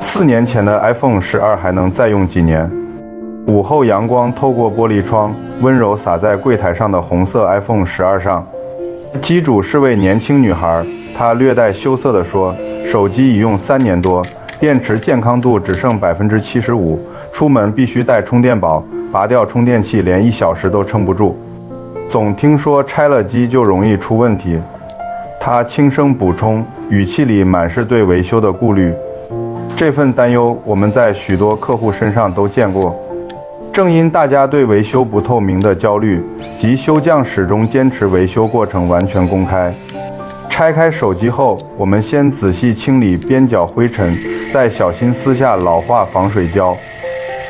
4年前的 iPhone 12还能再用几年？午后阳光透过玻璃窗，温柔洒在柜台上的红色 iPhone 12上。机主是位年轻女孩，她略带羞涩地说：“手机已用3年多，电池健康度只剩75%，出门必须带充电宝，拔掉充电器连1小时都撑不住。总听说拆了机就容易出问题。”她轻声补充，语气里满是对维修的顾虑。这份担忧我们在许多客户身上都见过。正因大家对维修不透明的焦虑，及修匠始终坚持维修过程完全公开。拆开手机后，我们先仔细清理边角灰尘，再小心撕下老化防水胶。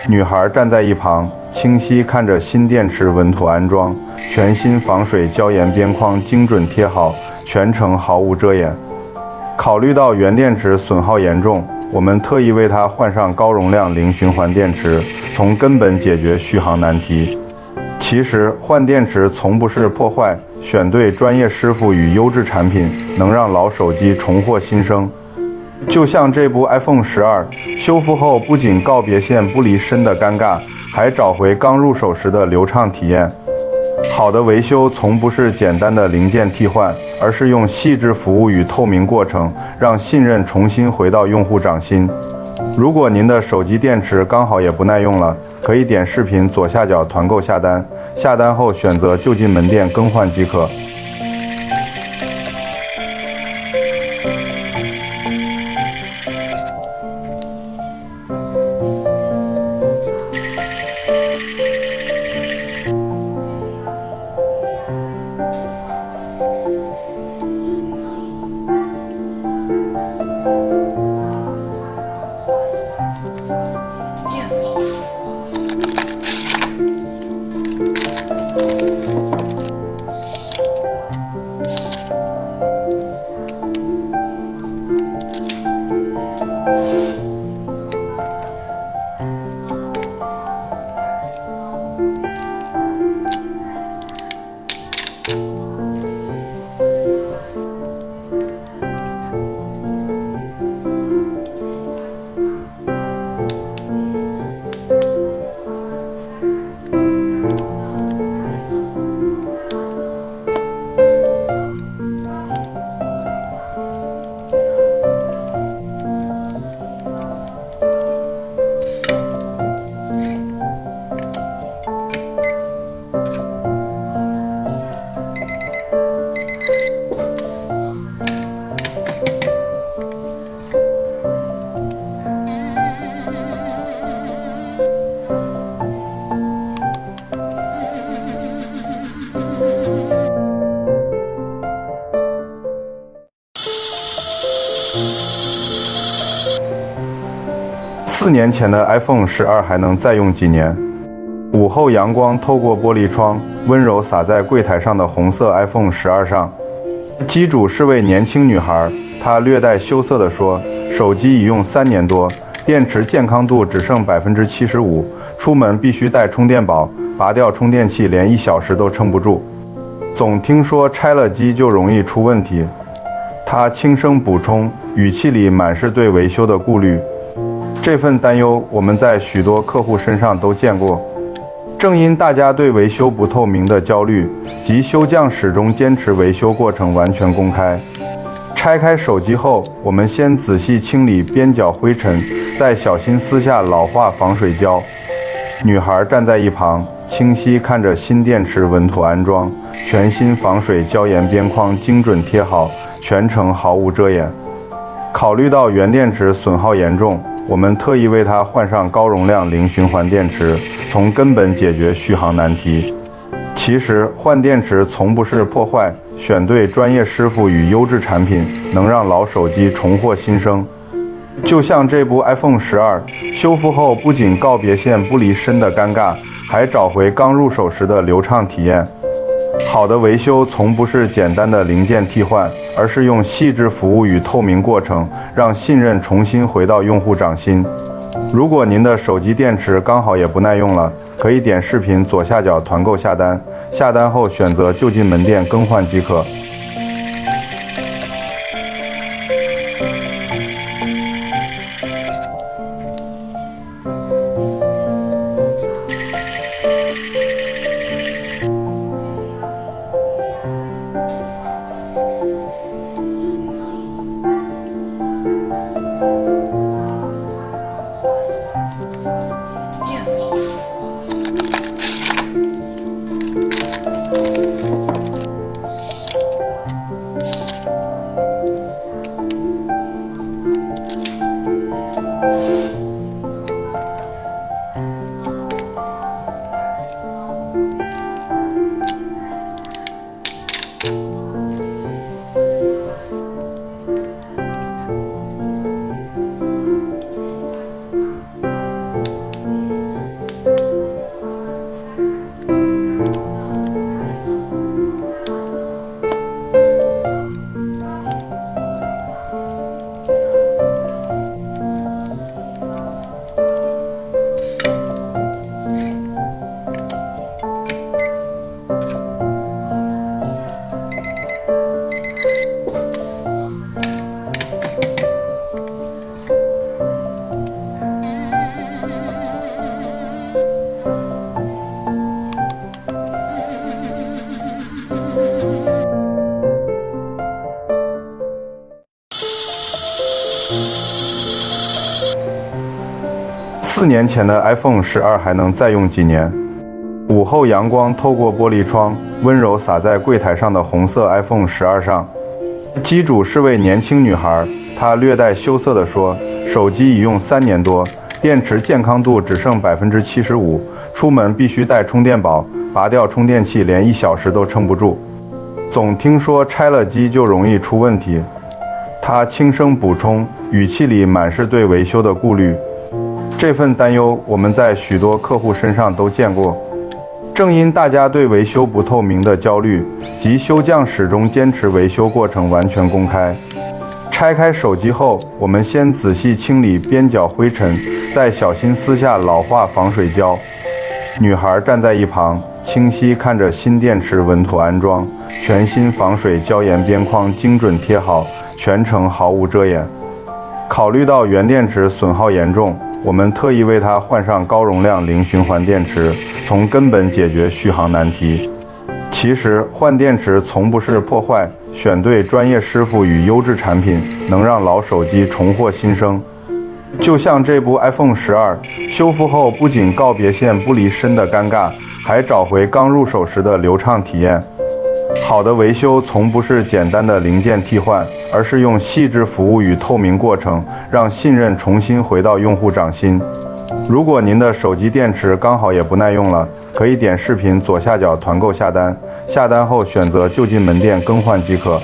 女孩站在一旁，清晰看着新电池稳妥安装，全新防水胶沿边框精准贴好，全程毫无遮掩。考虑到原电池损耗严重，我们特意为它换上高容量零循环电池，从根本解决续航难题。其实换电池从不是破坏，选对专业师傅与优质产品，能让老手机重获新生。就像这部 iPhone 12，修复后不仅告别线不离身的尴尬，还找回刚入手时的流畅体验。好的维修从不是简单的零件替换，而是用细致服务与透明过程，让信任重新回到用户掌心。如果您的手机电池刚好也不耐用了，可以点视频左下角团购下单，下单后选择就近门店更换即可。4年前的 iPhone 12还能再用几年？午后阳光透过玻璃窗，温柔洒在柜台上的红色 iPhone 12上。机主是位年轻女孩，她略带羞涩地说：“手机已用3年多，电池健康度只剩75%，出门必须带充电宝，拔掉充电器连1小时都撑不住。总听说拆了机就容易出问题。”她轻声补充，语气里满是对维修的顾虑。这份担忧我们在许多客户身上都见过。正因大家对维修不透明的焦虑，及修匠始终坚持维修过程完全公开。拆开手机后，我们先仔细清理边角灰尘，再小心撕下老化防水胶。女孩站在一旁，清晰看着新电池稳妥安装，全新防水胶沿边框精准贴好，全程毫无遮掩。考虑到原电池损耗严重，我们特意为它换上高容量零循环电池，从根本解决续航难题。其实换电池从不是破坏，选对专业师傅与优质产品，能让老手机重获新生。就像这部 iPhone 12，修复后不仅告别线不离身的尴尬，还找回刚入手时的流畅体验。好的维修从不是简单的零件替换，而是用细致服务与透明过程，让信任重新回到用户掌心。如果您的手机电池刚好也不耐用了，可以点视频左下角团购下单，下单后选择就近门店更换即可。4年前的 iPhone 12还能再用几年？午后阳光透过玻璃窗，温柔洒在柜台上的红色 iPhone 12上。机主是位年轻女孩，她略带羞涩地说：“手机已用3年多，电池健康度只剩75%，出门必须带充电宝，拔掉充电器连1小时都撑不住。总听说拆了机就容易出问题。”她轻声补充，语气里满是对维修的顾虑。这份担忧我们在许多客户身上都见过。正因大家对维修不透明的焦虑，及修匠始终坚持维修过程完全公开。拆开手机后，我们先仔细清理边角灰尘，再小心撕下老化防水胶。女孩站在一旁，清晰看着新电池稳妥安装，全新防水胶沿边框精准贴好，全程毫无遮掩。考虑到原电池损耗严重，我们特意为它换上高容量零循环电池，从根本解决续航难题。其实换电池从不是破坏，选对专业师傅与优质产品，能让老手机重获新生。就像这部 iPhone 12，修复后不仅告别线不离身的尴尬，还找回刚入手时的流畅体验。好的维修从不是简单的零件替换，而是用细致服务与透明过程，让信任重新回到用户掌心。如果您的手机电池刚好也不耐用了，可以点视频左下角团购下单，下单后选择就近门店更换即可。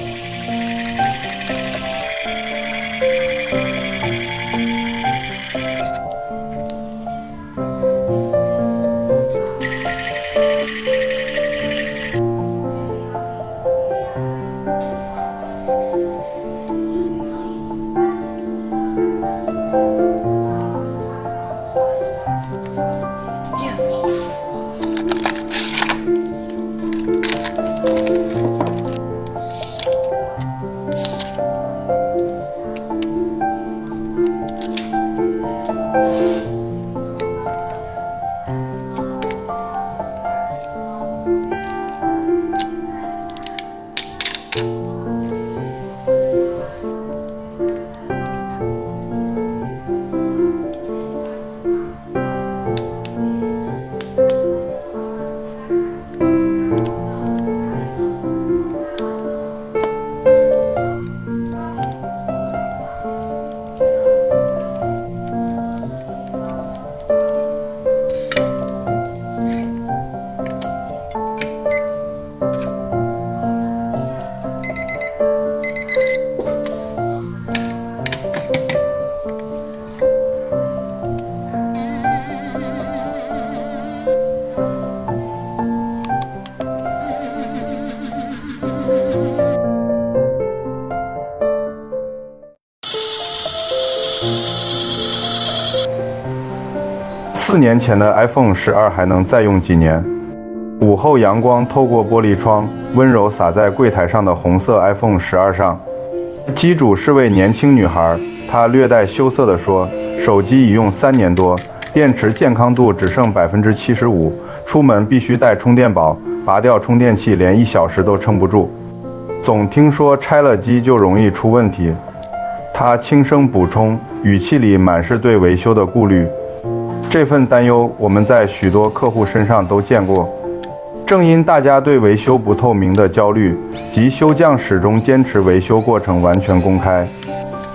4年前的 iPhone 12还能再用几年？午后阳光透过玻璃窗，温柔洒在柜台上的红色 iPhone 12上。机主是位年轻女孩，她略带羞涩地说：“手机已用3年多，电池健康度只剩75%，出门必须带充电宝，拔掉充电器连1小时都撑不住。总听说拆了机就容易出问题。”她轻声补充，语气里满是对维修的顾虑。这份担忧我们在许多客户身上都见过。正因大家对维修不透明的焦虑，及修匠始终坚持维修过程完全公开。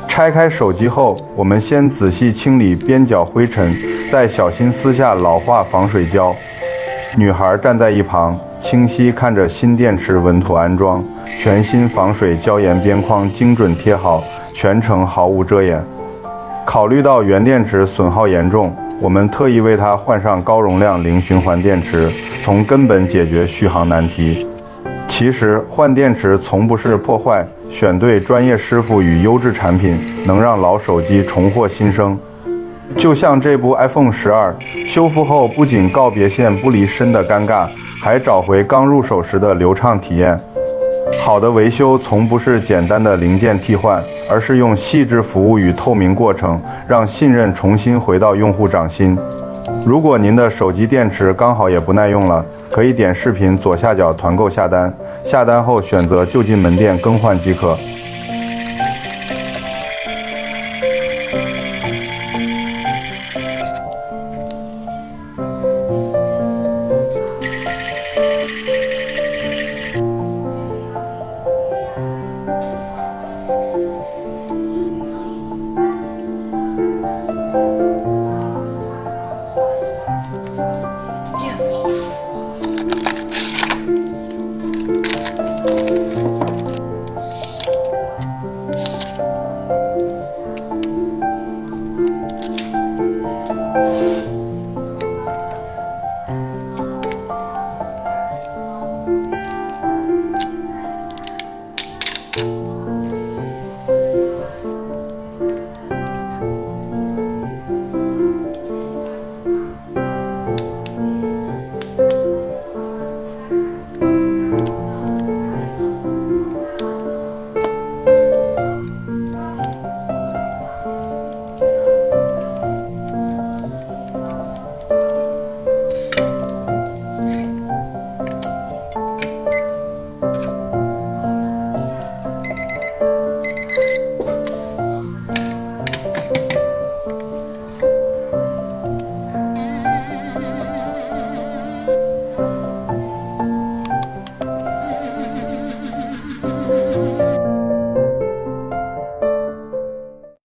拆开手机后，我们先仔细清理边角灰尘，再小心撕下老化防水胶。女孩站在一旁，清晰看着新电池稳妥安装，全新防水胶沿边框精准贴好，全程毫无遮掩。考虑到原电池损耗严重，我们特意为它换上高容量零循环电池，从根本解决续航难题。其实换电池从不是破坏，选对专业师傅与优质产品，能让老手机重获新生。就像这部 iPhone 12，修复后不仅告别线不离身的尴尬，还找回刚入手时的流畅体验。好的维修从不是简单的零件替换，而是用细致服务与透明过程，让信任重新回到用户掌心。如果您的手机电池刚好也不耐用了，可以点视频左下角团购下单，下单后选择就近门店更换即可。